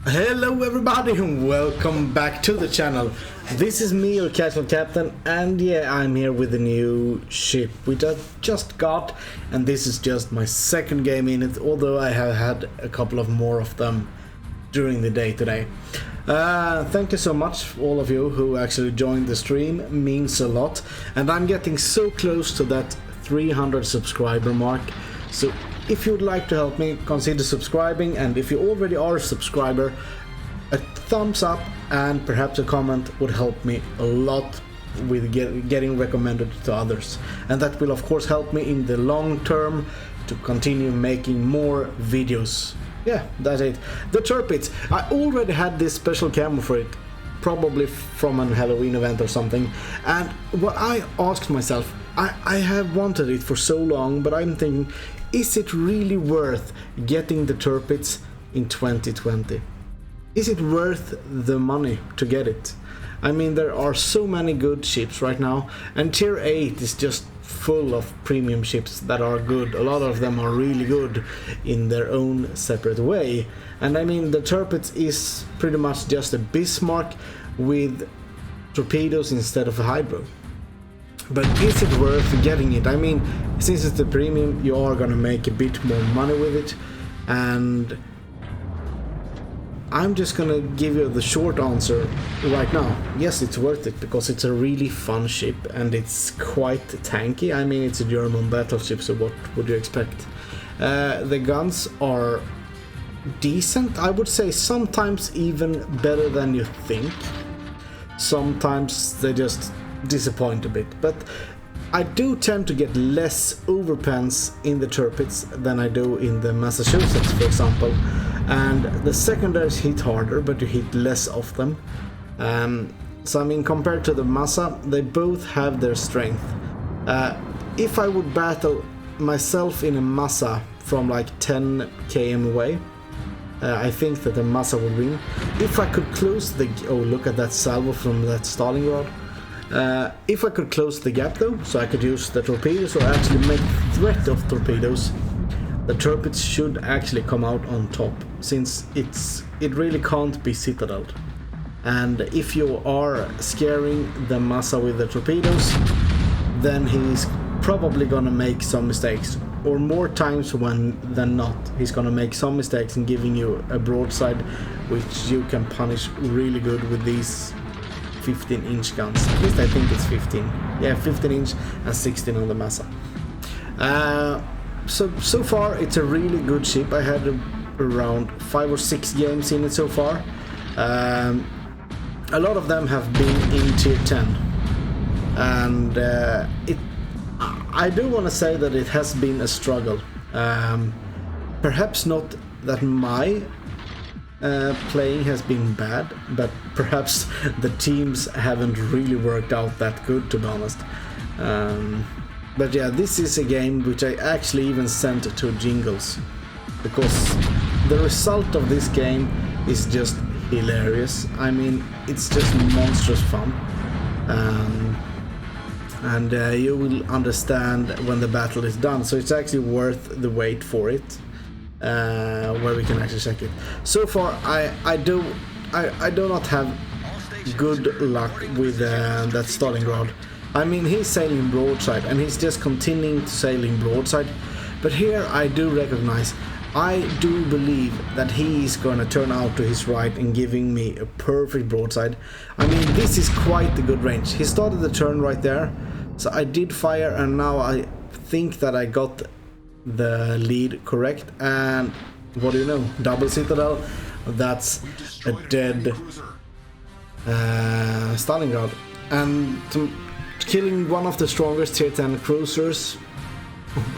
Hello everybody and welcome back to the channel. This is me, your casual captain, and yeah, I'm here with a new ship which I just got, and this is just my second game in it, although I have had a couple of more of them during the day today. Thank you so much, all of you who actually joined the stream, means a lot, and I'm getting so close to that 300 subscriber mark, so if you would like to help me, consider subscribing, and if you already are a subscriber, a thumbs up and perhaps a comment would help me a lot with getting recommended to others, and that will of course help me in the long term to continue making more videos. Yeah, that's it. The Tirpitz. I already had this special camo for it, probably from an Halloween event or something, and what I asked myself, I have wanted it for so long, but I'm thinking, is it really worth getting the Tirpitz in 2020? Is it worth the money to get it? I mean, there are so many good ships right now, and tier 8 is just full of premium ships that are good. A lot of them are really good in their own separate way. And I mean, the Tirpitz is pretty much just a Bismarck with torpedoes instead of a hydro. But is it worth getting it? I mean, since it's a premium, you are gonna make a bit more money with it, and I'm just gonna give you the short answer right now. Yes, it's worth it, because it's a really fun ship and it's quite tanky. I mean, it's a German battleship, so what would you expect? The guns are decent, I would say, sometimes even better than you think. Sometimes they just disappoint a bit, but I do tend to get less overpens in the Tirpitz than I do in the Massachusetts, for example, and the secondaries hit harder, but you hit less of them. So I mean, compared to the Massa, they both have their strength. If I would battle myself in a Massa from like 10 km away, I think that the Massa would win. If I could close the... oh, look at that salvo from that Stalingrad. If I could close the gap though, so I could use the torpedoes or actually make threat of torpedoes, the Tirpitz should actually come out on top, since it really can't be citadeled. And if you are scaring the Massa with the torpedoes, then he's probably gonna make some mistakes, or more times than not, he's gonna make some mistakes in giving you a broadside, which you can punish really good with these 15-inch guns. At least I think it's 15. Yeah, 15-inch and 16 on the Massa. So far it's a really good ship. I had around 5 or 6 games in it so far. A lot of them have been in tier 10, and I do want to say that it has been a struggle. Perhaps not that my playing has been bad, but perhaps the teams haven't really worked out that good, to be honest. But yeah, this is a game which I actually even sent to Jingles, because the result of this game is just hilarious. I mean, it's just monstrous fun, and you will understand when the battle is done, so it's actually worth the wait for it. Where we can actually check it. So far, I do not have good luck with that Stalingrad. I mean, he's sailing broadside, and he's just continuing to sailing broadside. But here I do recognize, I do believe that he is gonna turn out to his right and giving me a perfect broadside. I mean, this is quite a good range. He started the turn right there, so I did fire, and now I think that I got the lead correct, and what do you know, double citadel, that's a dead Stalingrad, and killing one of the strongest tier 10 cruisers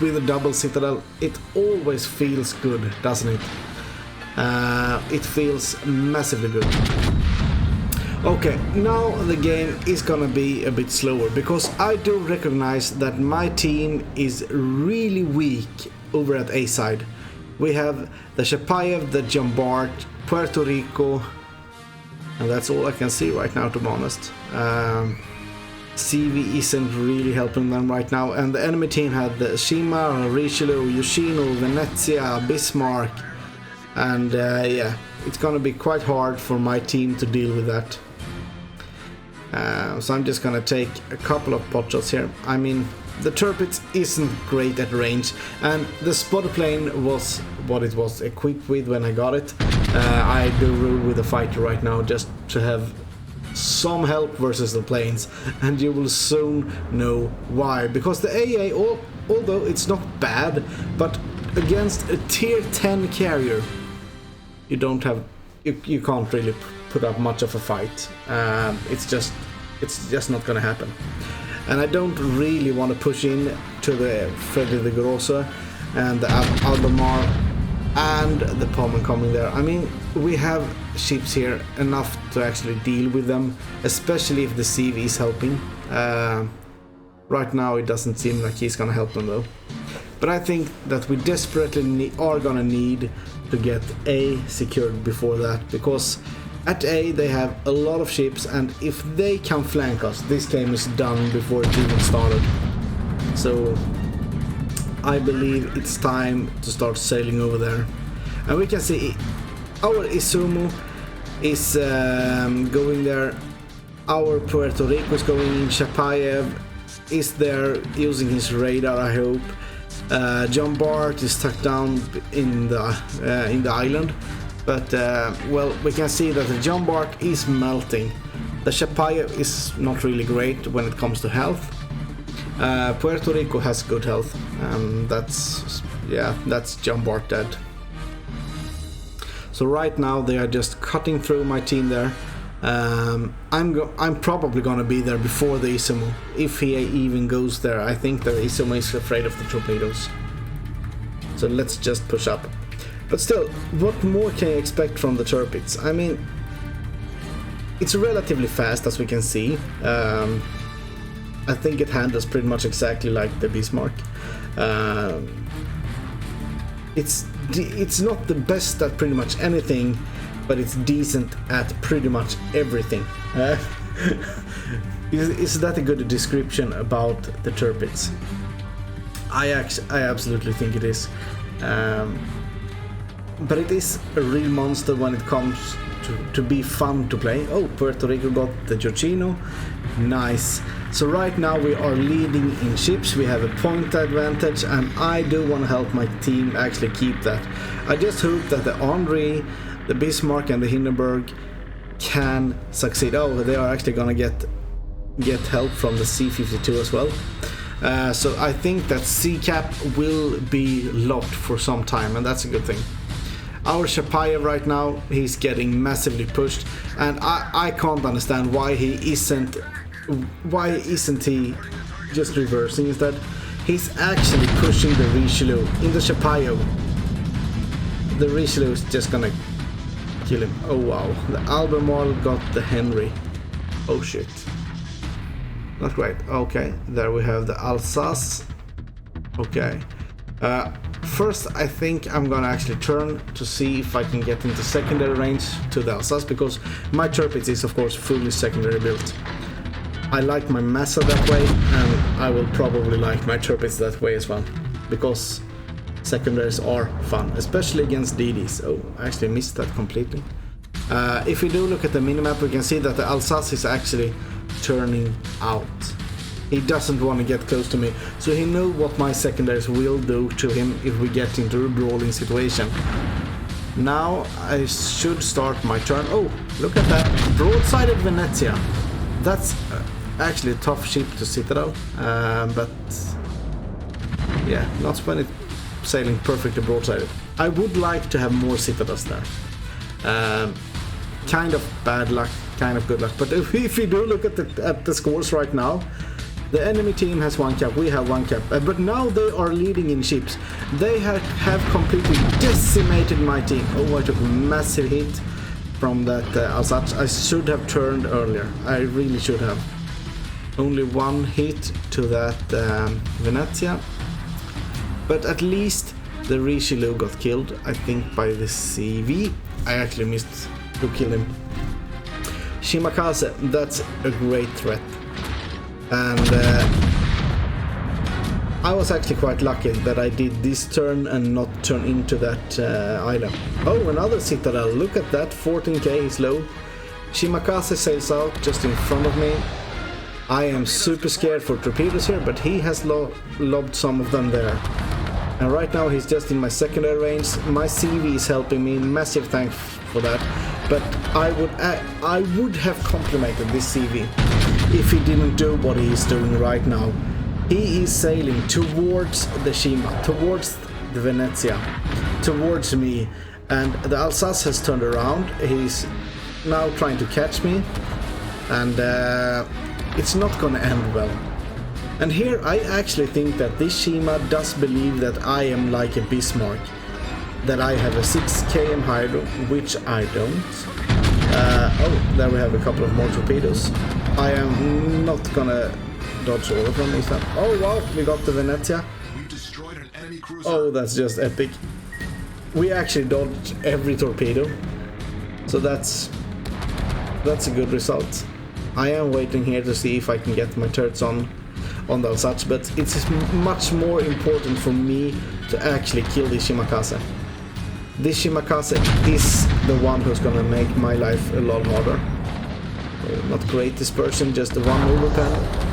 with a double citadel, it always feels good, doesn't it? It feels massively good. Okay, now the game is gonna be a bit slower, because I do recognize that my team is really weak over at A side. We have the Chapayev, the Jambart, Puerto Rico, and that's all I can see right now, to be honest. CV isn't really helping them right now, and the enemy team had the Shima, Richelieu, Yoshino, Venezia, Bismarck, And yeah, it's gonna be quite hard for my team to deal with that. So I'm just gonna take a couple of pot shots here. I mean, the Tirpitz isn't great at range, and the spotter plane was what it was equipped with when I got it. I do rule with the fighter right now just to have some help versus the planes, and you will soon know why. Because the AA, although it's not bad, but against a tier 10 carrier, you don't have, you can't really put up much of a fight. It's just not gonna happen. And I don't really want to push in to the Freddy the Grosse and the Albemarle and the Pommern coming there. I mean, we have ships here enough to actually deal with them, especially if the CV is helping. Right now it doesn't seem like he's gonna help them though. But I think that we desperately are gonna need to get A secured before that, because at A they have a lot of ships, and if they can flank us, this game is done before it even started. So I believe it's time to start sailing over there. And we can see our Izumo is going there, our Puerto Rico is going in, Chapayev is there using his radar, I hope. John Bart is stuck down in the island. But, well, we can see that the John Bart is melting. The Chapayev is not really great when it comes to health. Puerto Rico has good health. That's John Bart dead. So right now they are just cutting through my team there. I'm probably gonna be there before the Izumo, if he even goes there. I think the Izumo is afraid of the torpedoes. So let's just push up. But still, what more can you expect from the Tirpitz? I mean, it's relatively fast, as we can see. I think it handles pretty much exactly like the Bismarck. It's not the best at pretty much anything, but it's decent at pretty much everything. Is that a good description about the Tirpitz? I absolutely think it is. But it is a real monster when it comes to be fun to play. Oh, Puerto Rico got the Giorgino. Nice. So right now we are leading in ships. We have a point advantage, and I do want to help my team actually keep that. I just hope that the Henri, the Bismarck and the Hindenburg can succeed. Oh, they are actually gonna get help from the C-52 as well. So I think that C-cap will be locked for some time, and that's a good thing. Our Chapayev right now, he's getting massively pushed, and I can't understand why he isn't he just reversing instead. He's actually pushing the Richelieu in the Chapayev. The Richelieu is just gonna kill him. Oh wow, the Albemarle got the Henry. Oh shit. Not great. Okay, there we have the Alsace. Okay. First, I think I'm gonna actually turn to see if I can get into secondary range to the Alsace, because my Tirpitz is of course fully secondary built. I like my Massa that way, and I will probably like my Tirpitz that way as well, because secondaries are fun, especially against DDs. Oh, I actually missed that completely. If we do look at the minimap, we can see that the Alsace is actually turning out. He doesn't want to get close to me, so he knows what my secondaries will do to him if we get into a brawling situation. Now I should start my turn. Oh, look at that. Broadsided Venezia. That's actually a tough ship to citadel, but yeah, not when it's sailing perfectly broadsided. I would like to have more citadels there. Kind of bad luck, kind of good luck. But if you do look at the scores right now, the enemy team has 1 cap, we have 1 cap, but now they are leading in ships. They have completely decimated my team. Oh, I took a massive hit from that Alsace. I should have turned earlier. I really should have. Only 1 hit to that Venezia. But at least the Richelieu got killed, I think, by the CV. I actually missed to kill him. Shimakaze, that's a great threat. And I was actually quite lucky that I did this turn and not turn into that island. Oh, another citadel. Look at that. 14k is low. Shimakase sails out just in front of me. I am super scared for torpedoes here, but he has lobbed some of them there. And right now he's just in my secondary range. My CV is helping me. Massive thanks for that. But I would have complimented this CV if he didn't do what he is doing right now. He is sailing towards the Shima, towards the Venezia, towards me, and the Alsace has turned around. He's now trying to catch me, and it's not gonna end well. And here I actually think that this Shima does believe that I am like a Bismarck, that I have a 6 km hydro, which I don't. Oh, there we have a couple of more torpedoes. I am not gonna dodge all of them, is that? Oh wow, we got the Venezia. Oh, that's just epic. We actually dodged every torpedo, so that's a good result. I am waiting here to see if I can get my turrets on the Alsace, but it's much more important for me to actually kill this Shimakase. This Shimakase is the one who's gonna make my life a lot harder. Not great dispersion, just the one overpan.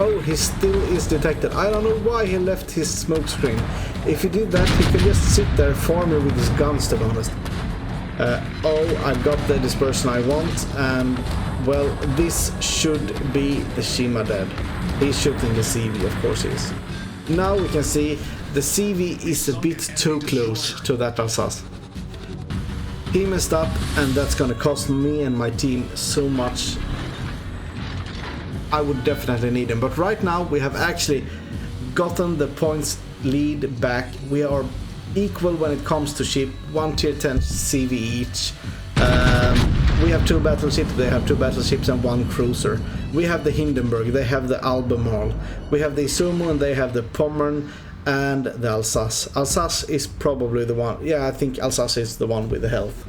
Oh, he still is detected. I don't know why he left his smoke screen. If he did that, he could just sit there farming with his guns, to be honest. Oh, I got the dispersion I want, and well, this should be the Shima dead. He's shooting the CV, of course he is. Now we can see the CV is a bit too close to that Alsace. He messed up, and that's gonna cost me and my team so much. I would definitely need him, but right now we have actually gotten the points lead back. We are equal when it comes to ship, 1 tier 10 CV each. We have 2 battleships, they have 2 battleships and 1 cruiser. We have the Hindenburg, they have the Albemarle. We have the Izumo and they have the Pommern and the Alsace. Alsace is probably the one, yeah, I think Alsace is the one with the health.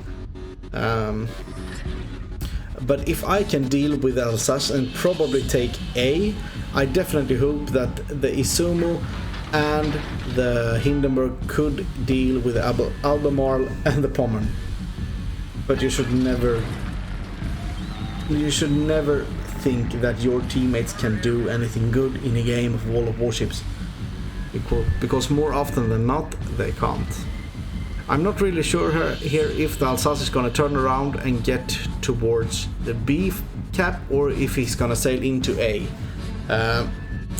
But if I can deal with Alsace and probably take A, I definitely hope that the Izumo and the Hindenburg could deal with the Albemarle and the Pommern. But you should never think that your teammates can do anything good in a game of World of Warships, because more often than not they can't. I'm not really sure here if the Alsace is gonna turn around and get towards the B cap or if he's gonna sail into A.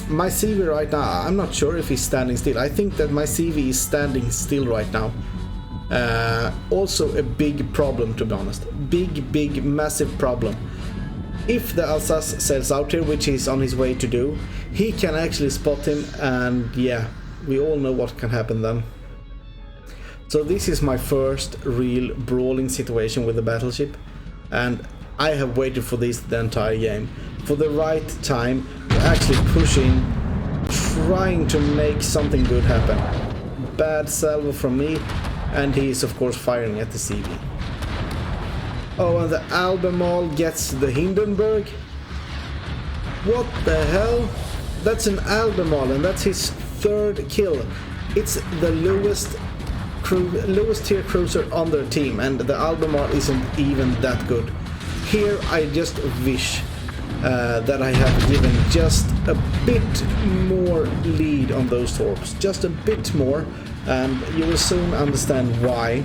My CV right now, I'm not sure if he's standing still. I think that my CV is standing still right now. Also a big problem, to be honest. Big, massive problem. If the Alsace sails out here, which he's on his way to do, he can actually spot him, and yeah, we all know what can happen then. So this is my first real brawling situation with the battleship, and I have waited for this the entire game. For the right time to actually push in, trying to make something good happen. Bad salvo from me, and he is of course firing at the CV. Oh, and the Albemarle gets the Hindenburg. What the hell? That's an Albemarle, and that's his 3rd kill. It's the lowest tier cruiser on their team, and the Albemarle isn't even that good. Here I just wish that I have given just a bit more lead on those torps, just a bit more, and you will soon understand why.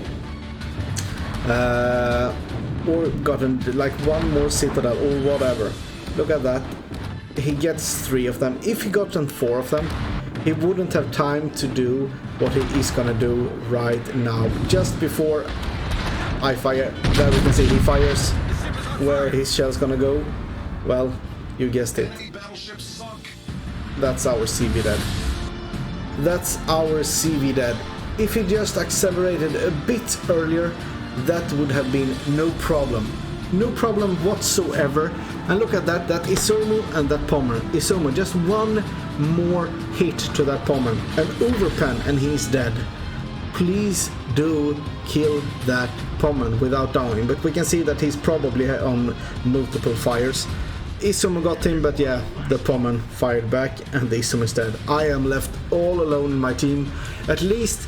Or gotten like 1 more citadel or whatever. Look at that. He gets 3 of them. If he gotten 4 of them, he wouldn't have time to do what he is gonna do right now. Just before I fire, there we can see he fires. Where his shell's gonna go? Well, you guessed it. That's our CV dead. That's our CV dead. If he just accelerated a bit earlier, that would have been no problem. No problem whatsoever. And look at that, that Izumo and that Pommern. Izumo, just 1 more hit to that Pommern. An overpan and he's dead. Please do kill that Pommern without downing. But we can see that he's probably on multiple fires. Isum got him, but yeah, the Pommern fired back and the Isum instead. I am left all alone in my team. At least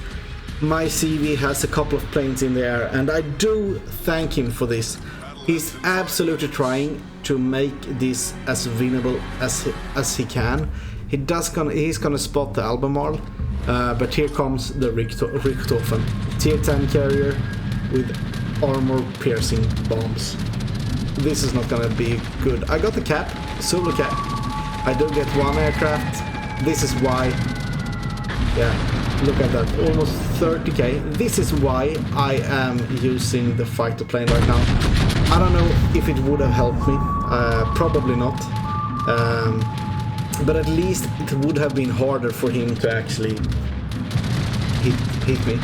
my CV has a couple of planes in the air, and I do thank him for this. He's absolutely trying to make this as winnable as he can. He's gonna spot the Albemarle, but here comes the Richthofen, tier 10 carrier with armor-piercing bombs. This is not gonna be good. I got the cap, solo cap. I do get one aircraft. This is why. Yeah, look at that, almost 30k. This is why I am using the fighter plane right now. I don't know if it would have helped me. Probably not. But at least it would have been harder for him to actually hit me.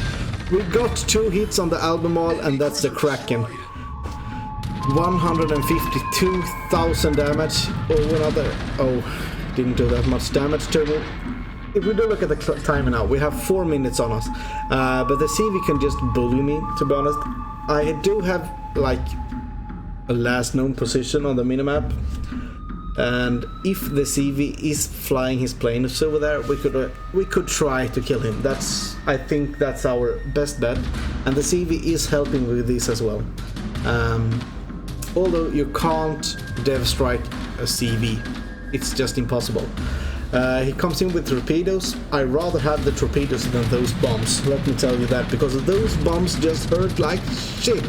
We got 2 hits on the Albemarle, and that's the Kraken. 152,000 damage. Oh, another. Oh, didn't do that much damage to me. If we do look at the timer now, we have 4 minutes on us. But the CV can just bully me, to be honest. I do have, like, a last known position on the minimap. And if the CV is flying his plane over there, we could try to kill him. I think that's our best bet, and the CV is helping with this as well. Although you can't dev strike a CV, it's just impossible. He comes in with torpedoes. I rather have the torpedoes than those bombs. Let me tell you that, because those bombs just hurt like shit.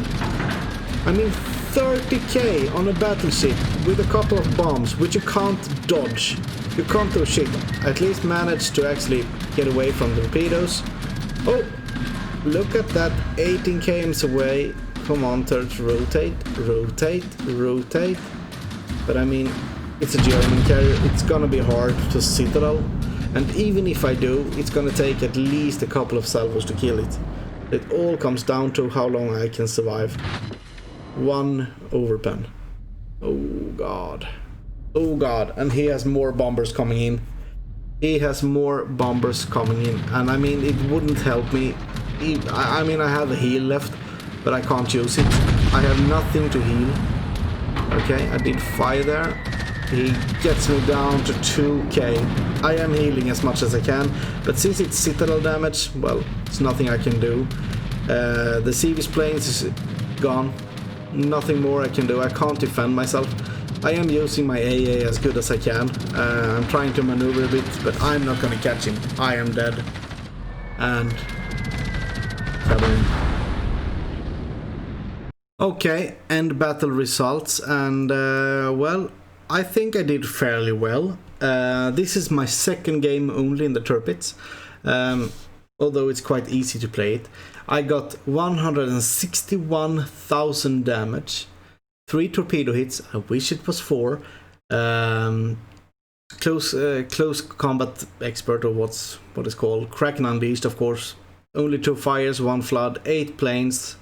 I mean, 30k on a battleship with a couple of bombs, which you can't dodge. You can't do shit. At least manage to actually get away from the torpedoes. Oh, look at that, 18 km away. Come on, turret, rotate. But I mean, it's a German carrier. It's gonna be hard to citadel. And even if I do, it's gonna take at least a couple of salvos to kill it. It all comes down to how long I can survive. 1 overpen. Oh god. Oh god. And he has more bombers coming in. And I mean, it wouldn't help me. I mean, I have a heal left, but I can't use it. I have nothing to heal. Okay, I did fire there. He gets me down to 2k. I am healing as much as I can, but since it's citadel damage, well, it's nothing I can do. The CV's planes is gone. Nothing more I can do. I can't defend myself. I am using my AA as good as I can. I'm trying to maneuver a bit, but I'm not gonna catch him. I am dead. And okay, end battle results, and well, I think I did fairly well. This is my second game only in the Tirpitz, although it's quite easy to play it. I got 161,000 damage, 3 torpedo hits. I wish it was 4. Close combat expert, or what is called Kraken Unleashed, of course. Only 2 fires, 1 flood, 8 planes,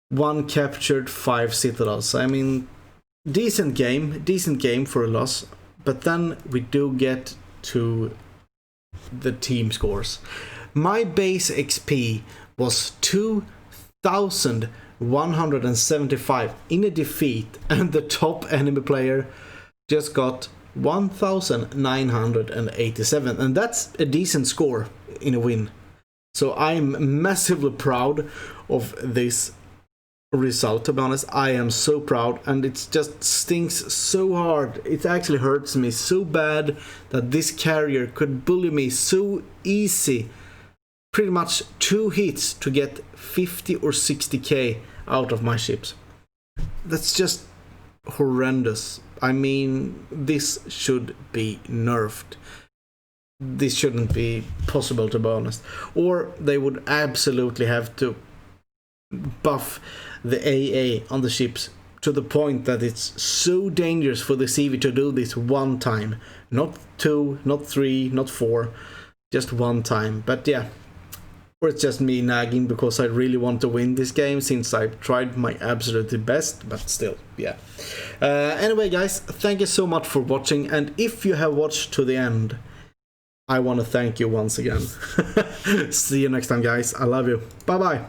1 captured, 5 citadels. I mean, decent game for a loss. But then we do get to the team scores. My base XP was 2,175 in a defeat, and the top enemy player just got 1,987, and that's a decent score in a win. So I'm massively proud of this result, to be honest. I am so proud, and it just stings so hard. It actually hurts me so bad that this carrier could bully me so easy. Pretty much 2 hits to get 50 or 60k out of my ships. That's just horrendous. I mean, this should be nerfed. This shouldn't be possible, to be honest. Or they would absolutely have to buff the AA on the ships to the point that it's so dangerous for the CV to do this one time. Not 2, not 3, not 4, just one time. But yeah. Or it's just me nagging because I really want to win this game, since I've tried my absolutely best, but still, yeah. Anyway, guys, thank you so much for watching, and if you have watched to the end, I want to thank you once again. See you next time, guys. I love you. Bye-bye.